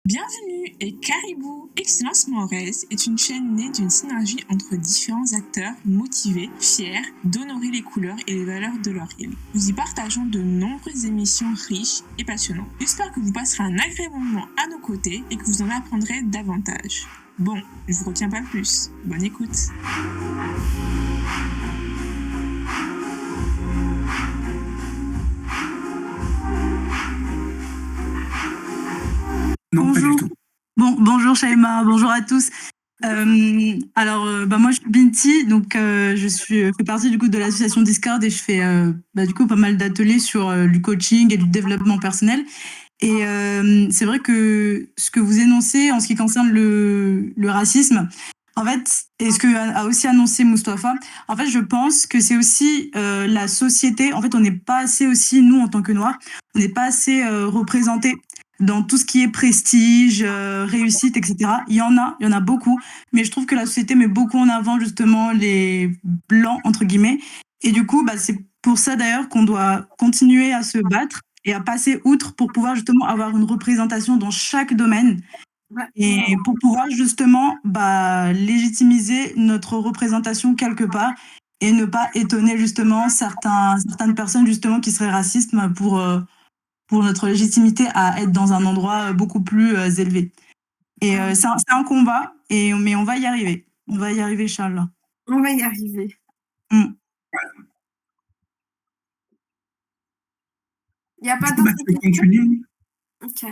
Bienvenue et Caribou Excellence Morez est une chaîne née d'une synergie entre différents acteurs motivés, fiers d'honorer les couleurs et les valeurs de leur île. Nous y partageons de nombreuses émissions riches et passionnantes. J'espère que vous passerez un agréable moment à nos côtés et que vous en apprendrez davantage. Bon, je vous retiens pas plus. Bonne écoute. Non, pas du Bonjour. tout. Bonjour Shaima, bonjour à tous. Moi je suis Binti, donc fais partie du coup de l'association Discord et je fais du coup pas mal d'ateliers sur du coaching et du développement personnel. Et c'est vrai que ce que vous énoncez en ce qui concerne le racisme, en fait, et ce que a aussi annoncé Mustapha, en fait, je pense que c'est aussi la société. En fait, on n'est pas assez aussi, nous, en tant que Noirs, on n'est pas assez représentés dans tout ce qui est prestige, réussite, etc. Il y en a beaucoup, mais je trouve que la société met beaucoup en avant justement les blancs, entre guillemets. Et du coup, c'est pour ça d'ailleurs qu'on doit continuer à se battre et à passer outre pour pouvoir justement avoir une représentation dans chaque domaine et pour pouvoir justement légitimiser notre représentation quelque part et ne pas étonner justement certaines personnes justement qui seraient racistes pour notre légitimité à être dans un endroit beaucoup plus élevé. Et c'est un combat, mais on va y arriver. On va y arriver, Inch'Allah. On va y arriver. Mm. Il n'y a pas d'autres questions. Continue. Ok.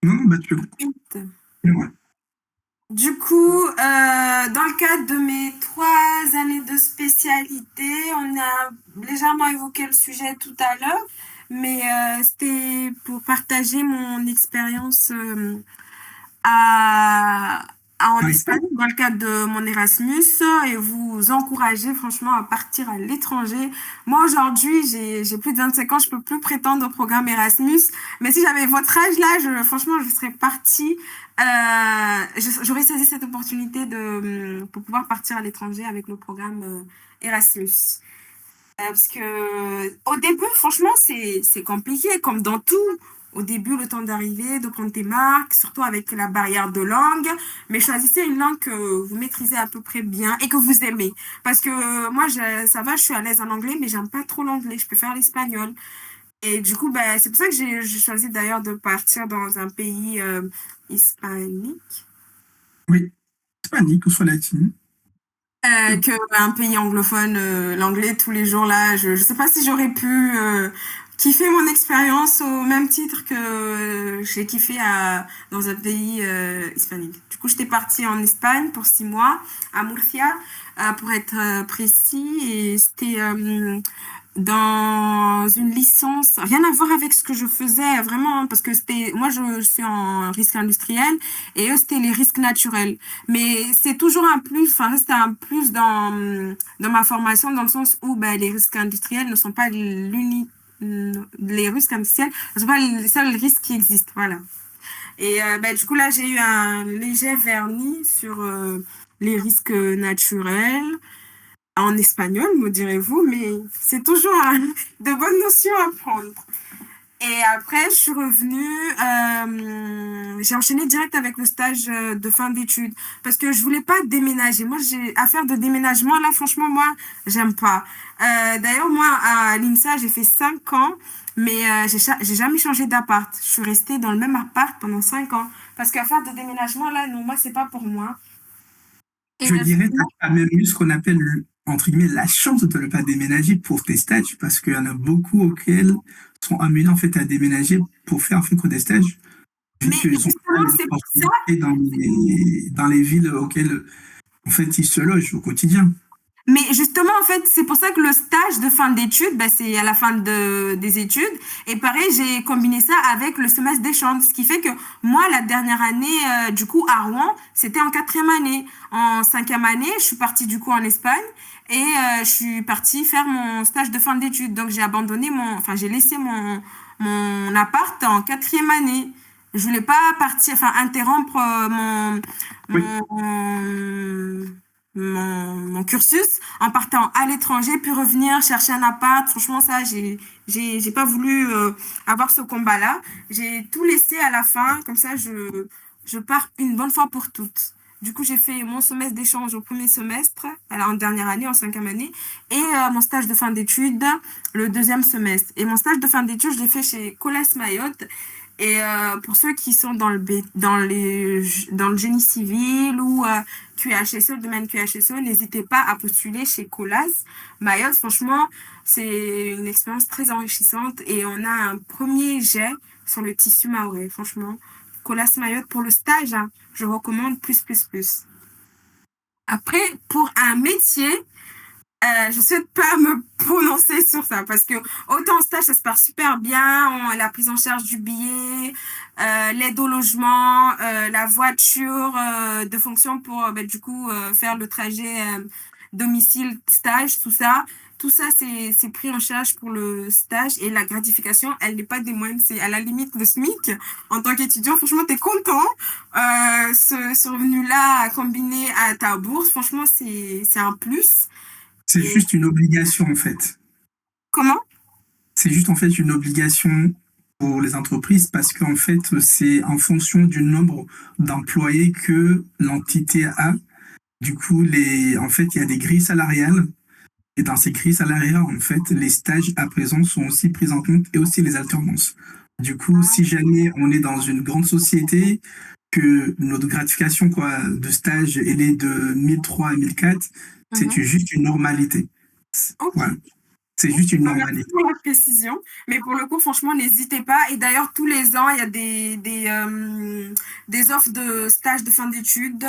Non, tu peux. Ouais. Du coup, dans le cadre de mes 3 années de spécialité, on a légèrement évoqué le sujet tout à l'heure, mais c'était pour partager mon expérience en Espagne dans le cadre de mon Erasmus et vous encourager franchement à partir à l'étranger. Moi aujourd'hui, j'ai plus de 25 ans, je peux plus prétendre au programme Erasmus, mais si j'avais votre âge là, franchement, je serais partie. J'aurais saisi cette opportunité pour pouvoir partir à l'étranger avec le programme Erasmus. Parce que au début, franchement, c'est compliqué, comme dans tout. Au début, le temps d'arriver, de prendre tes marques, surtout avec la barrière de langue. Mais choisissez une langue que vous maîtrisez à peu près bien et que vous aimez. Parce que moi, ça va, je suis à l'aise en anglais, mais j'aime pas trop l'anglais. Je préfère l'espagnol. Et du coup, c'est pour ça que j'ai choisi d'ailleurs de partir dans un pays hispanique. Oui, hispanique ou soit latine. Qu'un pays anglophone, l'anglais tous les jours là, je sais pas si j'aurais pu kiffer mon expérience au même titre que j'ai kiffé dans un pays hispanique. Du coup, j'étais partie en Espagne pour 6 mois, à Murcia, pour être précis, et c'était dans une licence, rien à voir avec ce que je faisais vraiment, parce que moi je suis en risque industriel et eux c'était les risques naturels. Mais c'est toujours un plus, enfin c'était un plus dans ma formation dans le sens où les risques industriels ne sont pas les risques industriels ne sont pas les seuls risques qui existent, voilà. Et du coup là j'ai eu un léger vernis sur les risques naturels en espagnol, me direz-vous, mais c'est toujours de bonnes notions à prendre. Et après, je suis revenue, j'ai enchaîné direct avec le stage de fin d'études parce que je voulais pas déménager. Moi, j'ai affaire de déménagement, là, franchement, moi, j'aime pas. D'ailleurs, moi, à l'INSA, j'ai fait 5 ans, mais j'ai jamais changé d'appart. Je suis restée dans le même appart pendant 5 ans parce qu'affaire de déménagement, là, non, moi, c'est pas pour moi. Et je dirais que tu as même eu ce qu'on appelle, entre guillemets, la chance de ne pas déménager pour tes stages, parce qu'il y en a beaucoup auxquels sont amenés en fait à déménager pour faire en fait des stages, vu qu'ils ont pas l'opportunité dans les villes auxquelles en fait ils se logent au quotidien. Mais justement, en fait, c'est pour ça que le stage de fin d'études, c'est à la fin des études. Et pareil, j'ai combiné ça avec le semestre d'échange, ce qui fait que moi, la dernière année, du coup, à Rouen, c'était en 4e année. En 5e année, je suis partie du coup en Espagne et je suis partie faire mon stage de fin d'études. Donc, j'ai laissé mon appart en 4e année. Je voulais pas interrompre Oui. mon mon cursus en partant à l'étranger, puis revenir chercher un appart. Franchement, ça, j'ai pas voulu avoir ce combat-là. J'ai tout laissé à la fin, comme ça, je pars une bonne fois pour toutes. Du coup, j'ai fait mon semestre d'échange au premier semestre, alors en dernière année, en cinquième année, et mon stage de fin d'études le deuxième semestre. Et mon stage de fin d'études, je l'ai fait chez Colas Mayotte. Et pour ceux qui sont dans le génie civil ou QHSE, le domaine QHSE, n'hésitez pas à postuler chez Colas Mayotte. Franchement, c'est une expérience très enrichissante et on a un premier jet sur le tissu mahorais. Franchement, Colas Mayotte pour le stage, hein, je recommande plus, plus, plus. Après, pour un métier, je souhaite pas me prononcer sur ça parce que autant en stage ça se passe super bien, la prise en charge du billet, l'aide au logement, la voiture de fonction pour du coup faire le trajet domicile stage, tout ça c'est pris en charge pour le stage et la gratification elle n'est pas des moindres, c'est à la limite de SMIC en tant qu'étudiant. Franchement t'es content, ce revenu là combiné à ta bourse, franchement c'est un plus. C'est Et juste une obligation, en fait. comment? C'est juste, en fait, une obligation pour les entreprises parce qu'en fait, c'est en fonction du nombre d'employés que l'entité a. Du coup, en fait, il y a des grilles salariales. Et dans ces grilles salariales, en fait, les stages à présent sont aussi pris en compte et aussi les alternances. Du coup, si jamais on est dans une grande société, que notre gratification quoi, de stage elle est de 1003 à 1004, c'est Mhm. juste une normalité. Ok. Voilà, c'est Ok, juste une bah, merci normalité. pour la précision. Mais pour le coup, franchement, n'hésitez pas. Et d'ailleurs, tous les ans, il y a des offres de stage de fin d'études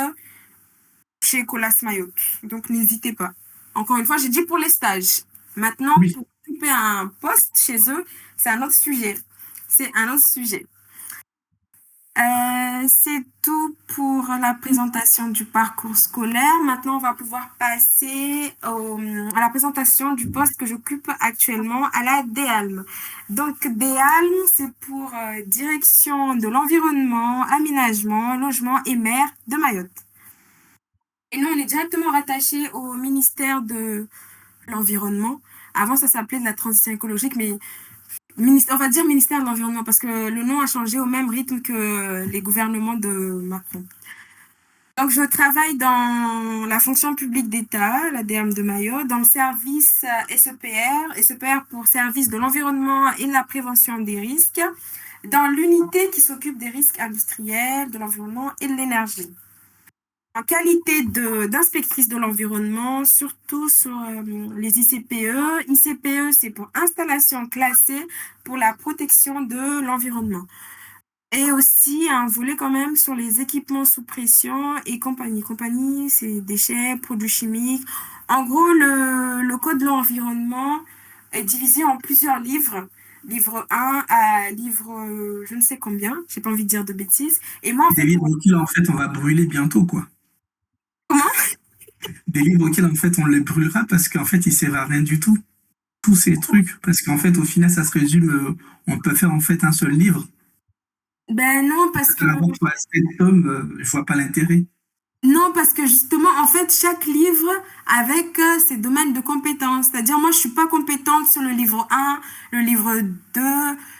chez Colas Mayotte. Donc, n'hésitez pas. Encore une fois, j'ai dit pour les stages. Maintenant, Oui, pour occuper un poste chez eux, c'est un autre sujet. C'est un autre sujet. C'est tout pour la présentation du parcours scolaire. Maintenant, on va pouvoir passer à la présentation du poste que j'occupe actuellement à la DEALM. Donc, DEALM, c'est pour Direction de l'environnement, aménagement, logement et mer de Mayotte. Et nous, on est directement rattaché au ministère de l'Environnement. Avant, ça s'appelait de la transition écologique, mais on va dire ministère de l'Environnement parce que le nom a changé au même rythme que les gouvernements de Macron. Donc, je travaille dans la fonction publique d'État, la l'ADM de Mayotte, dans le service SEPR pour service de l'environnement et de la prévention des risques, dans l'unité qui s'occupe des risques industriels, de l'environnement et de l'énergie. En qualité d'inspectrice de l'environnement, surtout sur les ICPE. ICPE, c'est pour installation classée pour la protection de l'environnement. Et aussi un volet quand même sur les équipements sous pression et compagnie. Compagnie, c'est déchets, produits chimiques. En gros, le code de l'environnement est divisé en plusieurs livres. Livre 1 à livre je ne sais combien, j'ai pas envie de dire de bêtises. Et moi, en des fait, livres auxquels en fait on va brûler bientôt quoi. comment? Des livres auxquels en fait on les brûlera parce qu'en fait ils servent à rien du tout. Tous ces trucs parce qu'en fait au final ça se résume, on peut faire en fait un seul livre. Ben non, parce que Avoir quoi, 7 tomes, je vois pas l'intérêt. non, parce que justement, en fait, chaque livre avec ses domaines de compétences. C'est-à-dire, moi, je suis pas compétente sur le livre 1, le livre 2,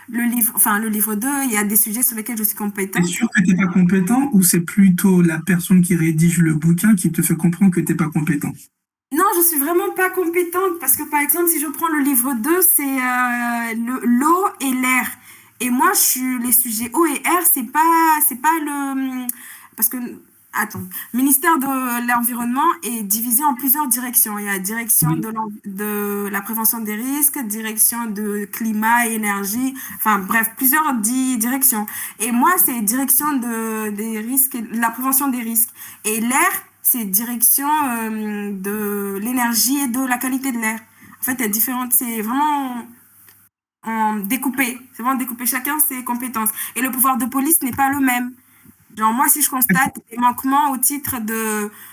le livre 2, il y a des sujets sur lesquels je suis T'es compétente. sûr que t'es pas compétent ou c'est plutôt la personne qui rédige le bouquin qui te fait comprendre que t'es pas compétent? Non, je suis vraiment pas compétente parce que, par exemple, si je prends le livre 2, c'est l'eau et l'air. Et moi, les sujets eau et air, c'est pas parce que, attends, ministère de l'Environnement est divisé en plusieurs directions. Il y a direction Oui. de la prévention des risques, direction de climat et énergie, enfin, bref, plusieurs directions. Et moi, c'est direction des risques, de la prévention des risques. Et l'air, c'est direction de l'énergie et de la qualité de l'air. En fait, il y a différentes, c'est vraiment découpé. C'est vraiment découpé. Chacun ses compétences. Et le pouvoir de police n'est pas le même. Genre, moi, si je constate des manquements au titre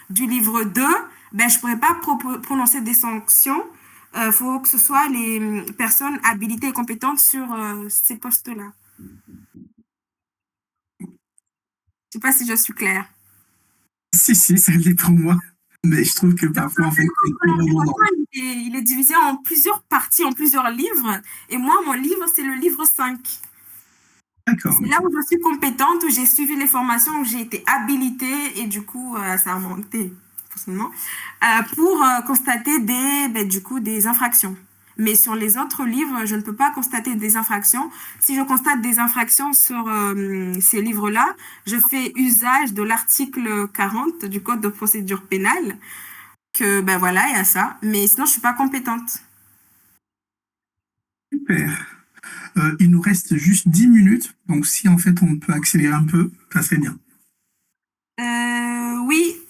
du livre 2, ben, je pourrais pas prononcer des sanctions. Il faut que ce soit les personnes habilitées et compétentes sur ces postes-là. Je sais pas si je suis claire. Si, si, ça l'est pour moi. Mais je trouve que parfois, en fait, c'est trop redondant. Il est divisé en plusieurs parties, en plusieurs livres. Et moi, mon livre, c'est le livre 5. D'accord, C'est ok. là où je suis compétente, où j'ai suivi les formations, où j'ai été habilitée et du coup, ça a monté forcément, pour constater du coup, des infractions. Mais sur les autres livres, je ne peux pas constater des infractions. Si je constate des infractions sur ces livres-là, je fais usage de l'article 40 du Code de procédure pénale, que ben voilà, il y a ça. Mais sinon, je suis pas compétente. Super. Il nous reste juste 10 minutes, donc si en fait on peut accélérer un peu, ça serait bien. Oui,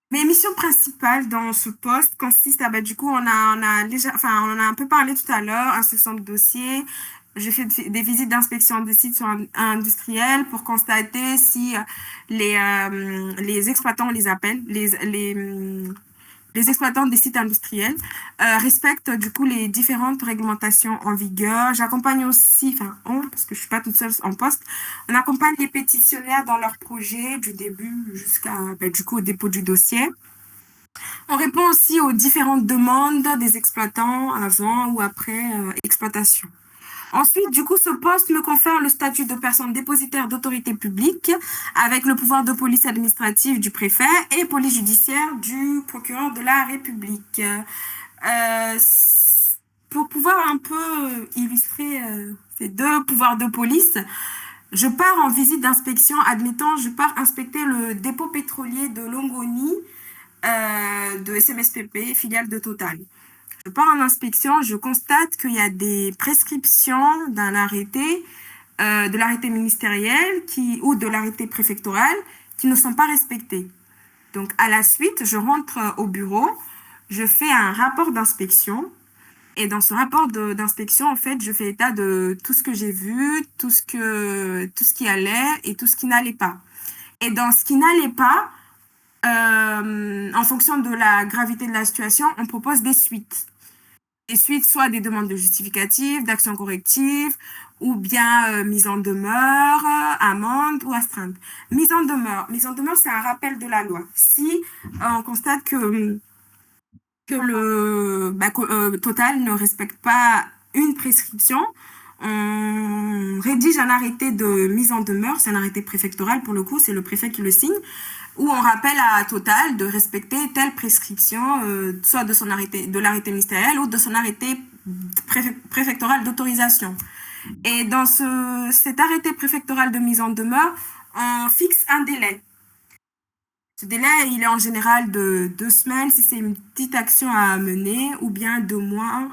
mes missions principales dans ce poste consistent à, du coup, on en a un peu parlé tout à l'heure, instruction de dossier. J'ai fait des visites d'inspection des sites industriels pour constater si les exploitants, on les appelle, les exploitants des sites industriels respectent du coup les différentes réglementations en vigueur. J'accompagne aussi, parce que je suis pas toute seule en poste, on accompagne les pétitionnaires dans leurs projets du début jusqu'à du coup au dépôt du dossier. On répond aussi aux différentes demandes des exploitants avant ou après exploitation. Ensuite, du coup, ce poste me confère le statut de personne dépositaire d'autorité publique avec le pouvoir de police administrative du préfet et police judiciaire du procureur de la République. Euh, pour pouvoir un peu illustrer ces deux pouvoirs de police, je pars en visite d'inspection. Admettons, je pars inspecter le dépôt pétrolier de Longoni de SMSPP, filiale de Total. Je pars en inspection, je constate qu'il y a des prescriptions d'un arrêté, de l'arrêté ministériel ou de l'arrêté préfectoral qui ne sont pas respectées. Donc, à la suite, je rentre au bureau, je fais un rapport d'inspection. Et dans ce rapport d'inspection, en fait, je fais état de tout ce que j'ai vu, tout ce qui allait et tout ce qui n'allait pas. Et dans ce qui n'allait pas, en fonction de la gravité de la situation, on propose des suites. Des suites, soit des demandes de justificatifs, d'actions correctives, ou bien mise en demeure, amende ou astreinte. Mise en demeure, c'est un rappel de la loi. Si on constate que Total ne respecte pas une prescription, on rédige un arrêté de mise en demeure, c'est un arrêté préfectoral pour le coup, c'est le préfet qui le signe, où on rappelle à Total de respecter telle prescription, soit de son arrêté, de l'arrêté ministériel ou de son arrêté préfectoral d'autorisation. Et dans cet arrêté préfectoral de mise en demeure, on fixe un délai. Ce délai, il est en général de 2 semaines si c'est une petite action à mener, ou bien 2 mois.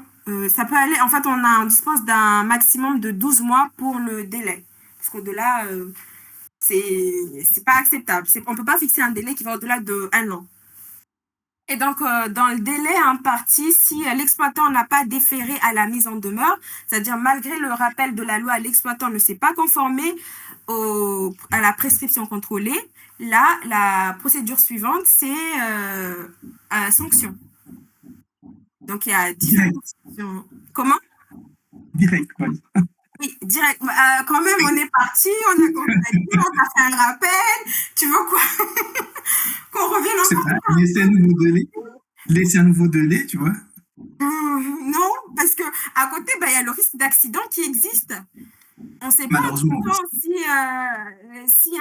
Ça peut aller, en fait, on dispose d'un maximum de 12 mois pour le délai. Parce qu'au-delà, c'est pas acceptable. On ne peut pas fixer un délai qui va au-delà de 1 an. Et donc, dans le délai imparti, si l'exploitant n'a pas déféré à la mise en demeure, c'est-à-dire malgré le rappel de la loi, l'exploitant ne s'est pas conformé à la prescription contrôlée, là, la procédure suivante, c'est sanction. Donc, il y a différentes sanctions. Comment? Direct, quoi. Oui, direct. Quand même, on est parti, on a contacté, on a fait un rappel. Tu veux quoi? Qu'on revienne C'est encore? pas laisser un nouveau délai. Laisser un nouveau délai, tu vois. Non, parce que à côté, il y a le risque d'accident qui existe. On ne sait pas Malheureusement. si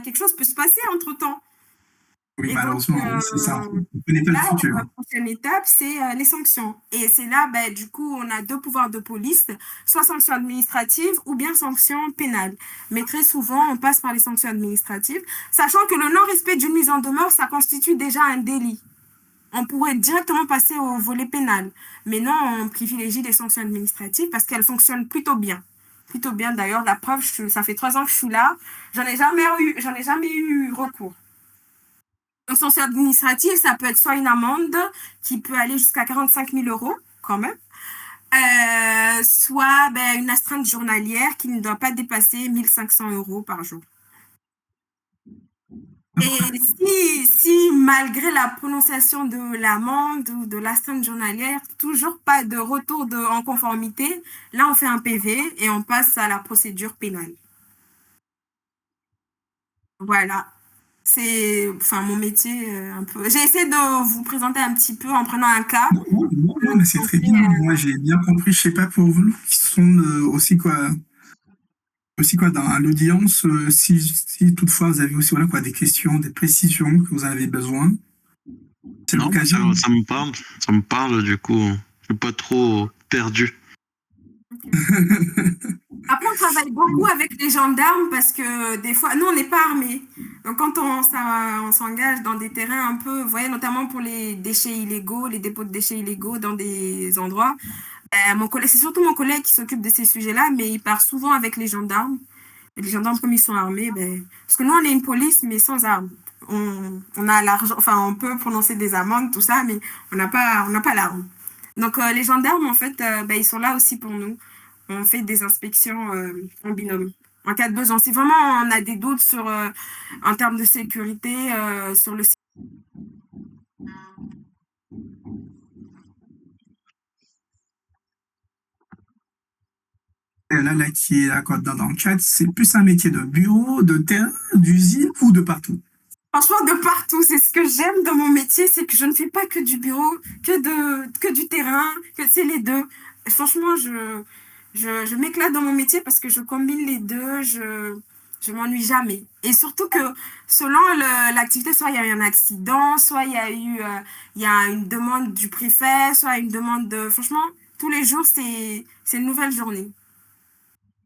quelque chose peut se passer entre-temps. Oui, Et donc, malheureusement, oui, c'est ça. On ne connaît pas le là, futur. la prochaine étape, c'est les sanctions. Et c'est là, du coup, on a 2 pouvoirs de police, soit sanctions administratives ou bien sanctions pénales. Mais très souvent, on passe par les sanctions administratives, sachant que le non-respect d'une mise en demeure, ça constitue déjà un délit. On pourrait directement passer au volet pénal. Mais non, on privilégie les sanctions administratives parce qu'elles fonctionnent plutôt bien. Plutôt bien, d'ailleurs. La preuve, ça fait 3 ans que je suis là. J'en ai jamais eu recours. Donc, sanction administrative, ça peut être soit une amende qui peut aller jusqu'à 45 000 € quand même, soit une astreinte journalière qui ne doit pas dépasser 1 500 € par jour. Et si malgré la prononciation de l'amende ou de l'astreinte journalière, toujours pas de retour en conformité, là on fait un PV et on passe à la procédure pénale. Voilà. enfin, mon métier un peu. J'ai essayé de vous présenter un petit peu en prenant un cas. Non, mais c'est très bien. Moi, j'ai bien compris. Je sais pas pour vous qui sont aussi quoi dans l'audience, si toutefois vous avez aussi voilà quoi des questions, des précisions que vous en avez besoin, c'est Non, l'occasion. ça me parle du coup. Je suis pas trop perdu. Après, on travaille beaucoup avec les gendarmes parce que des fois, nous, on n'est pas armés. Donc, quand on s'engage dans des terrains un peu, vous voyez, notamment pour les déchets illégaux, les dépôts de déchets illégaux dans des endroits, mon collègue, c'est surtout mon collègue qui s'occupe de ces sujets-là, mais il part souvent avec les gendarmes. Et les gendarmes, comme ils sont armés, ben, parce que nous, on est une police, mais sans armes. On a l'argent, enfin, on peut prononcer des amendes, tout ça, mais on n'a pas l'arme. Donc, les gendarmes, en fait, ben, ils sont là aussi pour nous. On fait des inspections en binôme. En cas de besoin, si vraiment on a des doutes sur, en termes de sécurité, sur le site. Là, qui est là, quoi, dans le chat, c'est plus un métier de bureau, de terrain, d'usine ou de partout. Franchement, de partout, c'est ce que j'aime dans mon métier, c'est que je ne fais pas que du bureau, que du terrain, que c'est les deux. Et franchement, je m'éclate dans mon métier parce que je combine les deux, je m'ennuie jamais. Et surtout que selon l'activité, soit il y a eu un accident, soit il y a une demande du préfet, soit une demande de, franchement, tous les jours, c'est une nouvelle journée.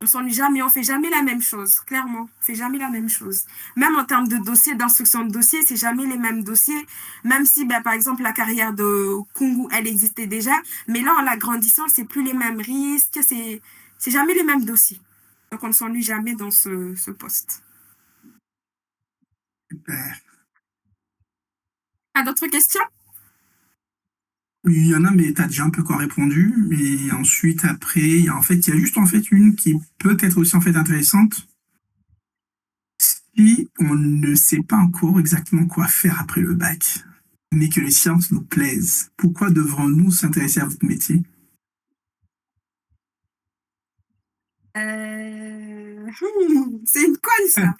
On s'ennuie jamais, on fait jamais la même chose, clairement. On fait jamais la même chose. Même en termes de dossiers, d'instruction de dossiers, c'est jamais les mêmes dossiers. Même si, ben, par exemple, la carrière de Kungu, elle existait déjà. Mais là, en l'agrandissant, c'est plus les mêmes risques, c'est jamais les mêmes dossiers. Donc, on ne s'ennuie jamais dans ce poste. Super. D'autres questions? Oui, il y en a, mais tu as déjà un peu quoi répondu. Et ensuite, après, il y a juste en fait une qui peut être aussi en fait intéressante. Si on ne sait pas encore exactement quoi faire après le bac, mais que les sciences nous plaisent, pourquoi devrons-nous s'intéresser à votre métier? C'est une colle, ça.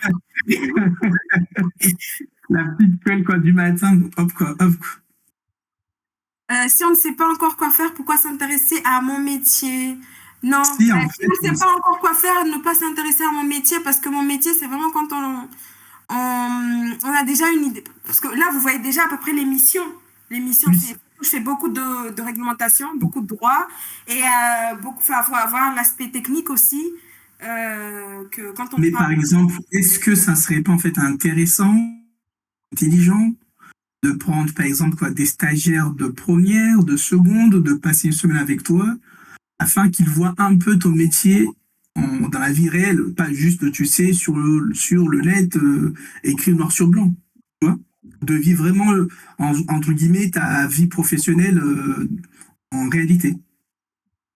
La petite colle quoi, du matin, hop quoi, hop. Si on ne sait pas encore quoi faire, pourquoi s'intéresser à mon métier? Non, Si, en si on ne sait pas encore quoi faire, ne pas s'intéresser à mon métier, parce que mon métier, c'est vraiment quand on a déjà une idée. Parce que là, vous voyez déjà à peu près les missions. Les missions, Oui. je fais beaucoup de réglementation, beaucoup de droits, et enfin, faut avoir l'aspect technique aussi. Que quand on Mais parle. par exemple, est-ce que ça serait pas en fait intéressant, intelligent, de prendre par exemple quoi, des stagiaires de première, de seconde, de passer une semaine avec toi, afin qu'ils voient un peu ton métier dans la vie réelle, pas juste, tu sais, sur le net, écrit noir sur blanc, tu vois, de vivre vraiment, entre guillemets, ta vie professionnelle en réalité,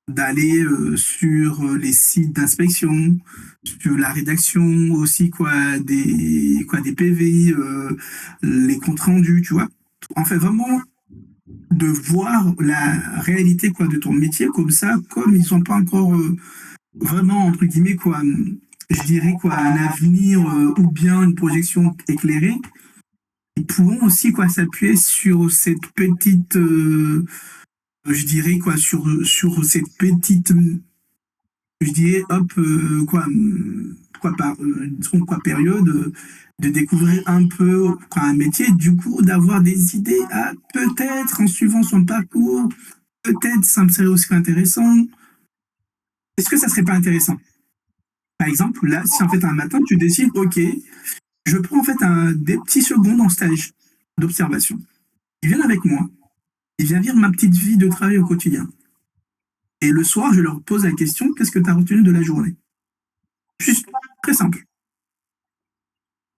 d'aller sur les sites d'inspection, sur la rédaction aussi, des PV, les comptes rendus, tu vois. En fait, vraiment de voir la réalité quoi de ton métier comme ça, comme ils sont pas encore vraiment entre guillemets quoi, je dirais quoi, un avenir ou bien une projection éclairée, ils pourront aussi quoi s'appuyer sur cette petite, je dirais quoi, sur cette petite, je dirais hop quoi période. De découvrir un peu quoi, un métier, du coup d'avoir des idées, ah, peut-être en suivant son parcours, peut-être ça me serait aussi intéressant. Est-ce que ça serait pas intéressant? Par exemple, là, si en fait un matin tu décides, ok, je prends en fait des petits secondes en stage d'observation. Ils viennent avec moi, ils viennent vivre ma petite vie de travail au quotidien. Et le soir, je leur pose la question, qu'est-ce que tu as retenu de la journée? Juste, très simple.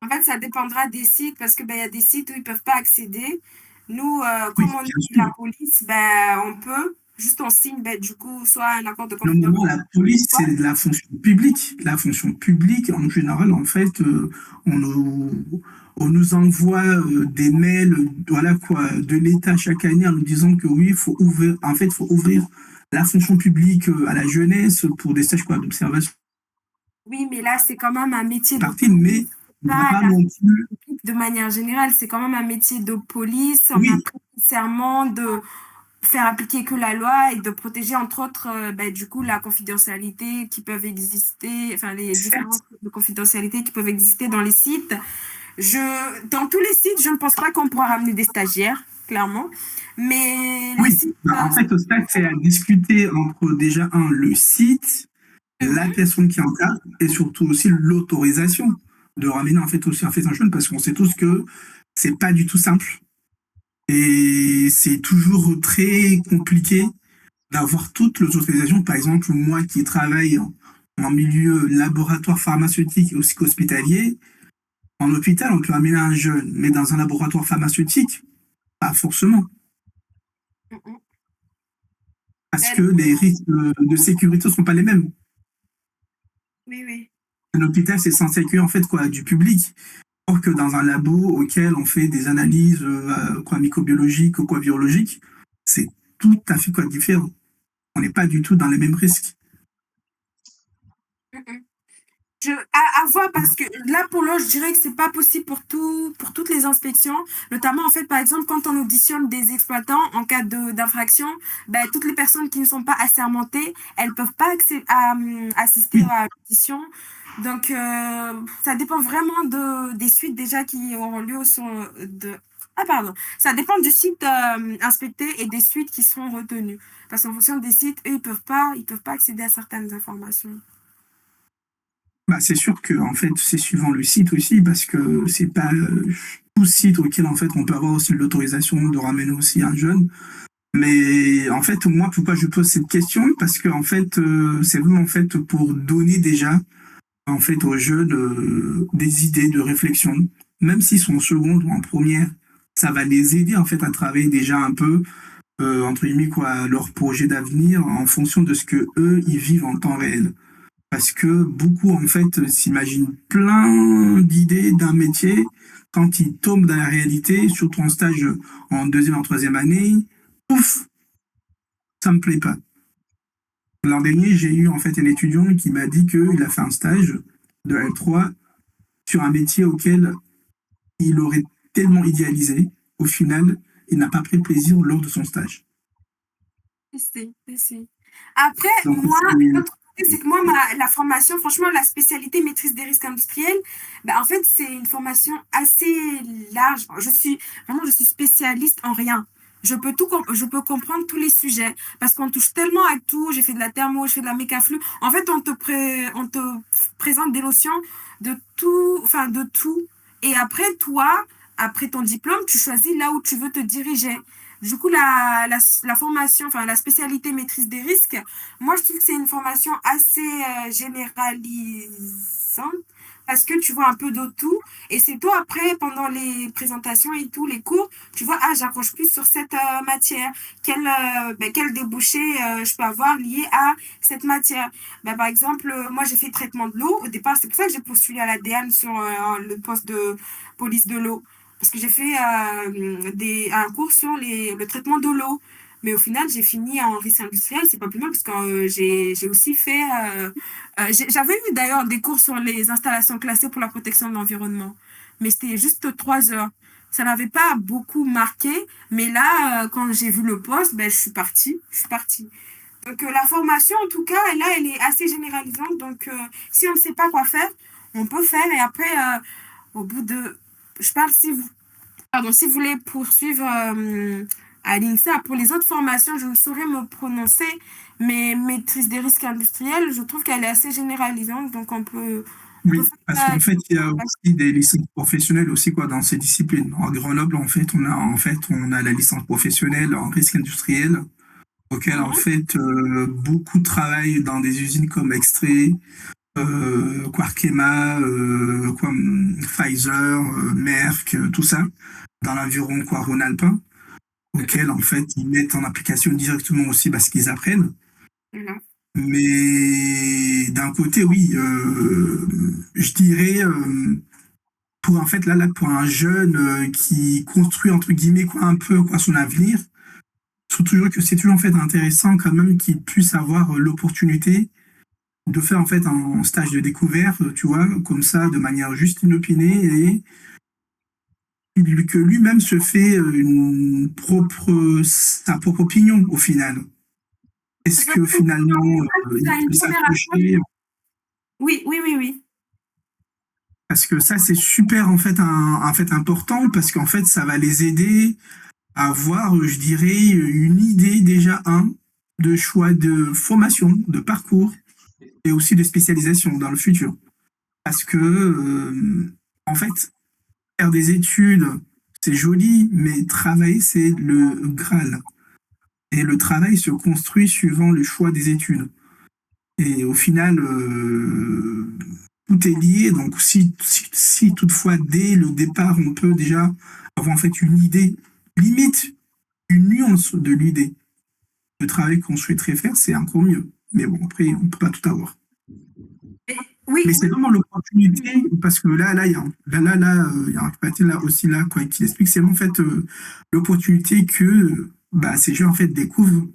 En fait, ça dépendra des sites parce que ben, y a des sites où ils peuvent pas accéder. Nous, Oui, comme on bien est sûr. la police, ben, on peut. Juste on signe, ben, du coup, soit un accord de Normalement, confidentialité. la police, c'est de la fonction publique. La fonction publique, en général, en fait, on nous envoie des mails, voilà quoi, de l'État chaque année en nous disant que oui, faut ouvrir la fonction publique à la jeunesse pour des stages quoi, d'observation. Oui, mais là, c'est quand même un métier de Partie, mais police. il n'y a pas pas la non plus. politique de manière générale. C'est quand même un métier de police. On a Oui, pris le serment de faire appliquer que la loi et de protéger, entre autres, du coup, la confidentialité qui peuvent exister, enfin, les certes. différences de confidentialité qui peuvent exister dans les sites. Dans tous les sites, je ne pense pas qu'on pourra ramener des stagiaires, clairement. Mais les Oui, sites, bah, en fait, au stade, c'est à discuter entre déjà le site, la mhm, personne qui encadre et surtout aussi l'autorisation de ramener en fait un jeune parce qu'on sait tous que c'est pas du tout simple et c'est toujours très compliqué d'avoir toutes les autorisations. Par exemple, moi qui travaille en milieu laboratoire pharmaceutique et aussi hospitalier, en hôpital, on peut amener un jeune, mais dans un laboratoire pharmaceutique, pas forcément. mhm. Parce que Ben, les risques de sécurité ne sont pas les mêmes. oui, oui. Un hôpital, c'est censé accueillir en fait quoi, du public. Or que dans un labo auquel on fait des analyses quoi, microbiologiques ou quoi, biologiques, c'est tout à fait quoi, différent. On n'est pas du tout dans les mêmes risques. Mhm. À voir parce que là, pour l'heure, je dirais que c'est pas possible pour toutes les inspections. Notamment, en fait, par exemple, quand on auditionne des exploitants en cas d'infraction, ben, toutes les personnes qui ne sont pas assermentées, elles peuvent pas assister Oui, à l'audition. Donc, ça dépend vraiment des suites déjà qui auront lieu ah, pardon. Ça dépend du site inspecté et des suites qui seront retenues. Parce qu'en fonction des sites, eux, ils peuvent pas accéder à certaines informations. bah, c'est sûr que en fait, c'est suivant le site aussi, parce que c'est pas tout site auquel en fait on peut avoir aussi l'autorisation de ramener aussi un jeune. Mais en fait, moi, pourquoi je pose cette question? Parce que en fait, c'est vraiment en fait pour donner déjà en fait aux jeunes des idées de réflexion, même s'ils sont en seconde ou en première, ça va les aider en fait à travailler déjà un peu entre guillemets quoi leur projet d'avenir en fonction de ce que eux ils vivent en temps réel. Parce que beaucoup en fait s'imaginent plein d'idées d'un métier quand ils tombent dans la réalité, surtout en stage en deuxième, en troisième année, pouf, ça me plaît pas. L'an dernier, j'ai eu en fait un étudiant qui m'a dit qu'il a fait un stage de L3 sur un métier auquel il aurait tellement idéalisé. Au final, il n'a pas pris plaisir lors de son stage. Si. Après, Donc, moi, l'autre côté, c'est que moi, la formation, franchement, la spécialité maîtrise des risques industriels, ben, en fait, c'est une formation assez large. Je suis spécialiste en rien. Je peux comprendre tous les sujets parce qu'on touche tellement à tout. J'ai fait de la thermo, je fais de la mécaflux. En fait, on te présente des notions de tout, enfin, de tout. Et après, toi, après ton diplôme, tu choisis là où tu veux te diriger. Du coup, la formation, enfin la spécialité maîtrise des risques, moi je trouve que c'est une formation assez généralisante parce que tu vois un peu de tout et c'est toi après, pendant les présentations et tout, les cours, tu vois, ah, j'accroche plus sur cette matière, quel débouché je peux avoir lié à cette matière. Ben, par exemple, moi j'ai fait traitement de l'eau, au départ c'est pour ça que j'ai postulé à l'ADN sur le poste de police de l'eau. Parce que j'ai fait un cours sur le traitement de l'eau. Mais au final, j'ai fini en risque industriel. C'est pas plus mal parce que j'ai aussi fait. J'avais eu d'ailleurs des cours sur les installations classées pour la protection de l'environnement. Mais c'était juste 3 heures. Ça n'avait pas beaucoup marqué. Mais là, quand j'ai vu le poste, ben, je suis partie. Je suis partie. Donc, la formation, en tout cas, là, elle est assez généralisante. Donc, si on ne sait pas quoi faire, on peut faire. Et après, au bout de je parle si vous, pardon, si vous voulez poursuivre à l'INSA. Pour les autres formations, je ne saurais me prononcer, mais maîtrise des risques industriels, je trouve qu'elle est assez généralisante, donc on peut oui, faire parce qu'en fait, il y a aussi des licences professionnelles aussi quoi dans ces disciplines. À Grenoble, on a la licence professionnelle en risque industriel, auquel en Mhm, fait beaucoup travaillent dans des usines comme Extrait, Arkema, Pfizer, Merck, tout ça, dans l'environ quoi Rhône-Alpin, mhm, auquel en fait ils mettent en application directement aussi parce qu'ils apprennent. mhm. Mais d'un côté, oui, je dirais pour en fait là pour un jeune qui construit entre guillemets quoi un peu quoi son avenir, je trouve toujours que c'est toujours en fait intéressant quand même qu'il puisse avoir l'opportunité de faire en fait un stage de découverte, tu vois, comme ça, de manière juste inopinée, et que lui-même se fait sa propre opinion au final. Est-ce que finalement il Tu as une peut première approche. s'accrocher? Oui, oui, oui, oui. Parce que ça, c'est super en fait, en fait important parce qu'en fait, ça va les aider à avoir, je dirais, une idée déjà, de choix de formation, de parcours et aussi de spécialisation dans le futur. Parce que, en fait, faire des études, c'est joli, mais travailler, c'est le Graal. Et le travail se construit suivant le choix des études. Et au final, tout est lié. Donc, si toutefois, dès le départ, on peut déjà avoir en fait une idée, limite une nuance de l'idée, le travail qu'on souhaiterait faire, c'est encore mieux. Mais bon, après, on ne peut pas tout avoir. Oui, Mais c'est vraiment l'opportunité, parce que il y a il y a un papier là aussi, là, quoi, qui explique, c'est en fait l'opportunité que ces gens, en fait, découvrent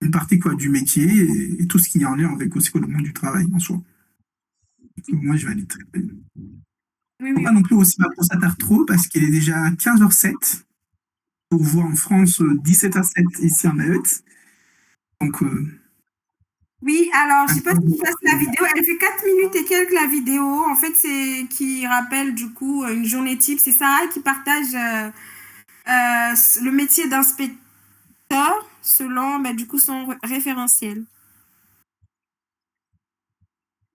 une partie, quoi, du métier et tout ce qui est en lien avec aussi, quoi, le monde du travail en soi. Donc, moi, je vais aller très bien. oui, Faut oui. pas non plus aussi qu'on s'attarde trop, parce qu'il est déjà 15h07, pour voir en France 17h07 ici en Mayotte. Donc, Oui, alors, je sais pas si tu fasses la euh, vidéo. Elle fait 4 minutes et quelques, la vidéo. En fait, c'est qui rappelle, du coup, une journée type. C'est Sarah qui partage le métier d'inspecteur selon, du coup, son référentiel.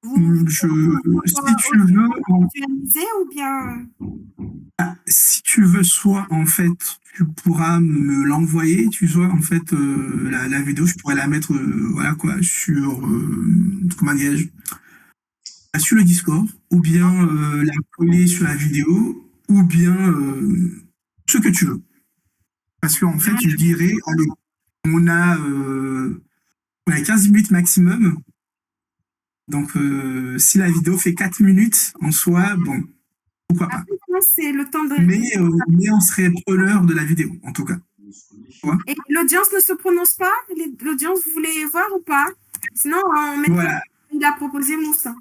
Vous si tu aussi veux, visualiser ou bien... si tu veux, soit en fait, tu pourras me l'envoyer, tu vois, en fait, la vidéo, je pourrais la mettre, voilà quoi, sur, comment dirais-je, sur le Discord, ou bien la coller sur la vidéo, ou bien ce que tu veux. Parce qu'en fait, je dirais, allez, on a, euh, on a 15 minutes maximum. Donc, si la vidéo fait 4 minutes en soi, bon, pourquoi pas. Après, je pense que c'est le temps de... Mais on serait preneur de la vidéo, en tout cas. Tu vois. Et l'audience ne se prononce pas? L'audience, vous voulez voir ou pas? Sinon, on met Voilà, il a proposé Moussa.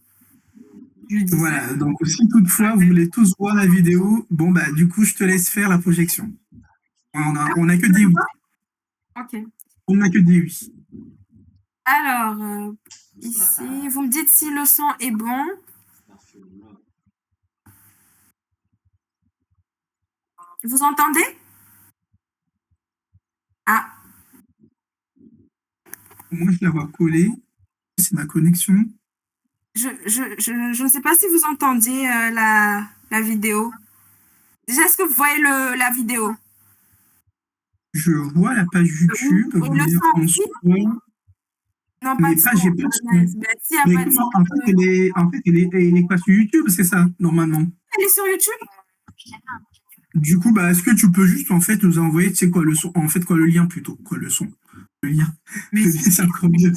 voilà. Donc, si toutefois vous voulez tous voir la vidéo, bon, bah, du coup, je te laisse faire la projection. On a que des oui. Ok. On n'a que des oui. Alors, ici, vous me dites si le son est bon. Vous entendez? Ah, Moi, je la vois coller. C'est ma connexion. je ne sais pas si vous entendiez la vidéo. Déjà, est-ce que vous voyez la vidéo? Je vois la page YouTube, Et le mais son en aussi? soi, Non, pas mais de son. pas, j'ai pas de son. S'il n'y a Mais pas de son, comment, elle est pas sur YouTube, c'est ça, normalement. elle est sur YouTube? Du coup, bah, est-ce que tu peux juste, en fait, nous envoyer, tu sais quoi, le son, en fait, quoi, le lien plutôt, quoi, le son, le lien. Mais Le lien, c'est encore mieux.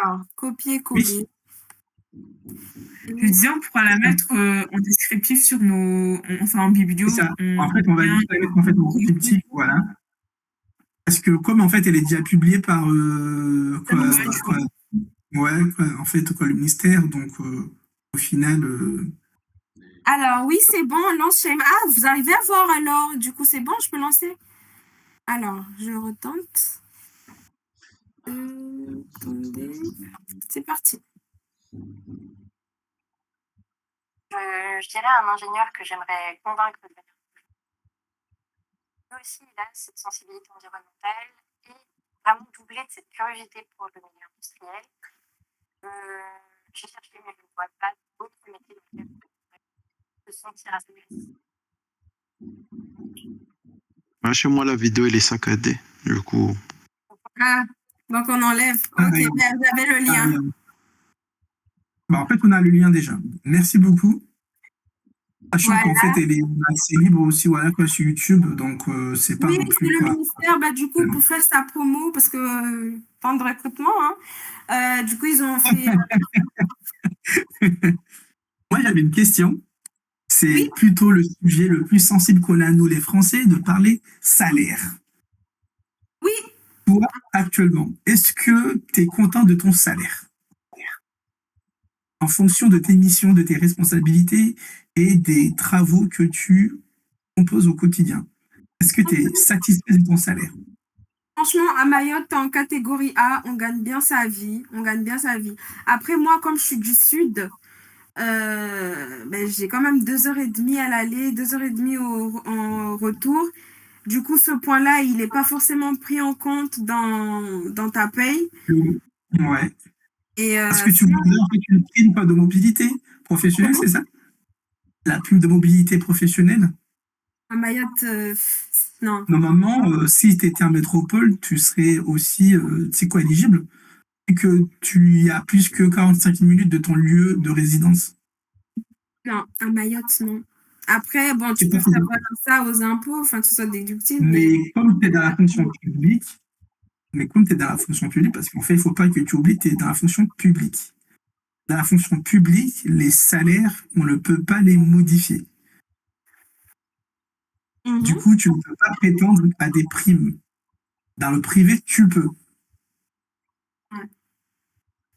Alors, copier-coller. Je disais, on pourra la mettre en descriptif sur enfin en biblio. C'est ça. En fait, on va juste la mettre, en fait, en descriptif, voilà. Parce que comme, en fait, elle est déjà publiée par, en fait, quoi, le ministère, donc, au final, Alors, oui, c'est bon, lance Shame. Ah, vous arrivez à voir alors. Du coup, c'est bon, je peux lancer. Alors, je retente. Attendez. C'est parti. Je dirais à un ingénieur que j'aimerais convaincre de venir. Lui aussi, il a cette sensibilité environnementale et vraiment doublé de cette curiosité pour le milieu industriel. J'ai cherché, mais je ne vois pas d'autres métiers dans lesquels se sentir à sa place. Ouais, chez moi, la vidéo, elle est saccadée. Du coup, Ah, donc on enlève. Ah, Ok, oui. vous avez le lien. Bah, en fait, on a le lien déjà. Merci beaucoup. Sachant Voilà. qu'en fait, elle est assez libre aussi, voilà, quoi, sur YouTube, donc c'est pas Oui, non c'est plus le quoi. ministère, du coup, pour faire sa promo, parce que temps de recrutement, hein, du coup, ils ont fait. Moi, j'avais une question. C'est Oui. plutôt le sujet le plus sensible qu'on a, nous, les Français, de parler salaire. Oui. toi, actuellement, est-ce que tu es content de ton salaire en fonction de tes missions, de tes responsabilités et des travaux que tu composes au quotidien? Est-ce que tu es satisfait de ton salaire? Franchement, à Mayotte, en catégorie A, on gagne bien sa vie. On gagne bien sa vie. Après, moi, comme je suis du sud, ben, j'ai quand même 2 heures et demie à l'aller, 2 heures et demie en retour. Du coup, ce point-là, il n'est pas forcément pris en compte dans ta paye. Ouais. Et Parce que tu sinon, voudrais en fait une prime pas de mobilité professionnelle, c'est ça? La prime de mobilité professionnelle? à Mayotte, non. Normalement, si tu étais en métropole, tu serais aussi, tu sais quoi, éligible, et que tu y as plus que 45 minutes de ton lieu de résidence. Non, à Mayotte, non. Après, bon, tu C'est peux pas faire faisable. ça aux impôts, enfin, que ce soit déductible, mais Mais comme tu es dans la fonction publique, mais comme tu es dans la fonction publique, parce qu'en fait, il ne faut pas que tu oublies que tu es dans la fonction publique. Dans la fonction publique, les salaires, on ne peut pas les modifier. Du coup, tu ne peux pas prétendre à des primes. Dans le privé, tu peux. Ouais.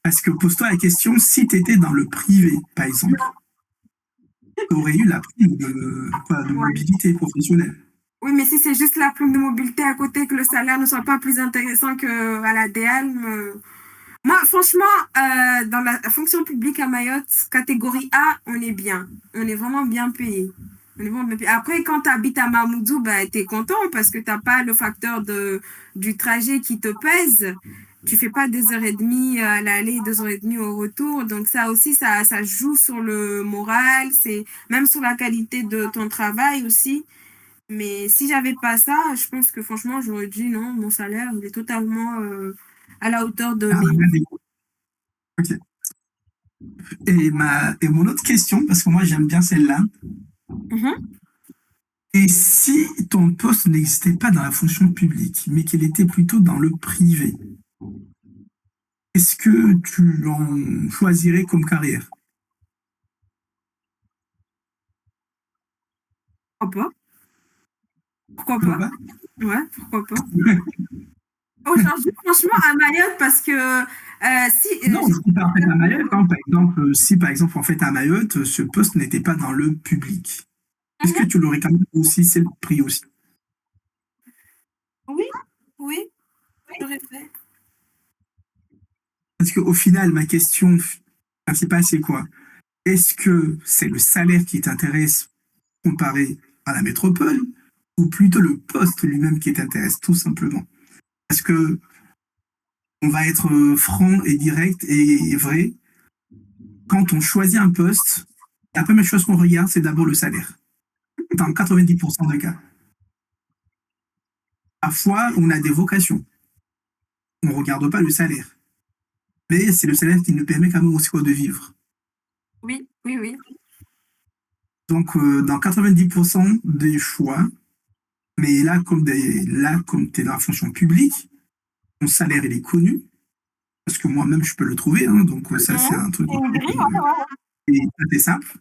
Parce que pose-toi la question, si tu étais dans le privé, par exemple, tu aurais eu la prime de Ouais. mobilité professionnelle. Oui, mais si c'est juste la prime de mobilité à côté, que le salaire ne soit pas plus intéressant qu'à la DL, moi, franchement, dans la fonction publique à Mayotte, catégorie A, on est bien. On est vraiment bien payé. On est vraiment bien payé. Après, quand tu habites à Mamoudzou, bah, tu es content parce que tu n'as pas le facteur du trajet qui te pèse. Tu fais pas 2 heures et demie à l'aller, 2 heures et demie au retour. Donc ça aussi, ça joue sur le moral, c'est même sur la qualité de ton travail aussi. Mais si j'avais pas ça, je pense que franchement, j'aurais dit non, mon salaire, il est totalement à la hauteur de Ah, mes... regardez. Ok. Et mon autre question, parce que moi j'aime bien celle-là, Mhm. et si ton poste n'existait pas dans la fonction publique, mais qu'il était plutôt dans le privé, est-ce que tu en choisirais comme carrière? Pourquoi pas? Pourquoi Pourquoi pas? pas? Ouais, pourquoi pas? Aujourd'hui, franchement, à Mayotte, parce que si Non, si pas en fait à Mayotte, hein, par exemple, si par exemple en fait à Mayotte, ce poste n'était pas dans le public, est-ce que Mhm. tu l'aurais quand même aussi, c'est le prix aussi? Oui, oui, j'aurais fait. Parce qu'au final, ma question principale, c'est quoi? Est-ce que c'est le salaire qui t'intéresse comparé à la métropole ou plutôt le poste lui-même qui t'intéresse, tout simplement? Parce que on va être franc et direct et vrai. Quand on choisit un poste, la première chose qu'on regarde, c'est d'abord le salaire. Dans 90% des cas. Parfois, on a des vocations. On ne regarde pas le salaire. Mais c'est le salaire qui nous permet quand même aussi de vivre. Oui, oui, oui. Donc, dans 90% des choix, mais là, comme tu es dans la fonction publique, ton salaire, il est connu. Parce que moi-même, je peux le trouver. Hein, donc, ça, c'est un truc qui est assez simple.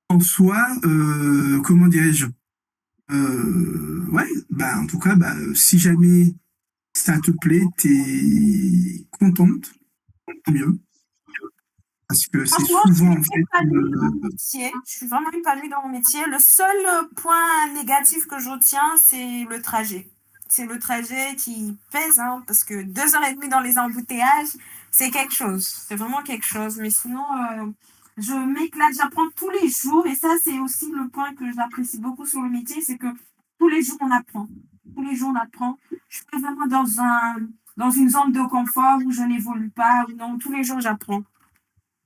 En soi, comment dirais-je? Ouais, bah, en tout cas, bah, si jamais ça te plaît, t'es contente, tant mieux. Parce que c'est Franchement, je souvent, suis en fait, épanouie dans mon métier. Je suis vraiment épanouie dans mon métier. Le seul point négatif que je retiens, c'est le trajet. C'est le trajet qui pèse, hein, parce que 2 heures et demie dans les embouteillages, c'est quelque chose. C'est vraiment quelque chose. Mais sinon, je m'éclate, j'apprends tous les jours. Et ça, c'est aussi le point que j'apprécie beaucoup sur le métier, c'est que tous les jours, on apprend. Tous les jours, on apprend. Je suis pas vraiment dans une zone de confort où je n'évolue pas. Non, tous les jours, j'apprends.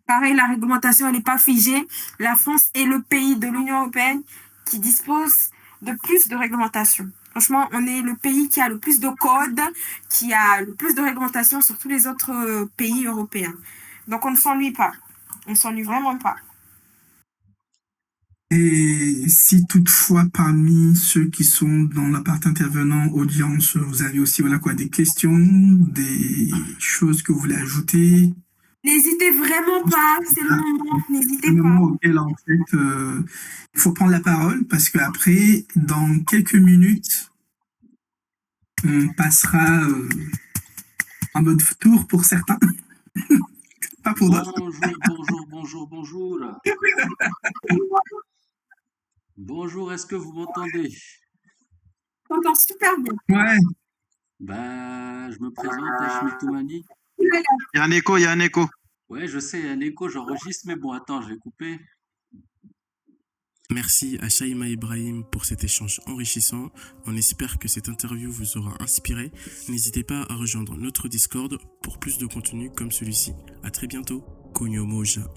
Pareil, la réglementation, elle n'est pas figée. La France est le pays de l'Union européenne qui dispose de plus de réglementation. Franchement, on est le pays qui a le plus de codes, qui a le plus de réglementation sur tous les autres pays européens. Donc, on ne s'ennuie pas. On ne s'ennuie vraiment pas. et si toutefois, parmi ceux qui sont dans la partie intervenant, audience, vous avez aussi, voilà quoi, des questions, des choses que vous voulez ajouter, N'hésitez vraiment pas, c'est le moment, le n'hésitez pas. moment auquel, en fait, il faut prendre la parole, parce qu'après, dans quelques minutes, On passera en mode tour pour certains, pas pour d'autres. Bonjour. Bonjour, est-ce que vous m'entendez? Je t'entends super bien. Ouais, Ben, je me présente, Hachmi Toumani. Il y a un écho, il y a un écho. Ouais, je sais, il y a un écho, j'enregistre, mais bon, attends, je vais couper. Merci à Shaima Ibrahim pour cet échange enrichissant. On espère que cette interview vous aura inspiré. N'hésitez pas à rejoindre notre Discord pour plus de contenu comme celui-ci. À très bientôt. Konyo Moja.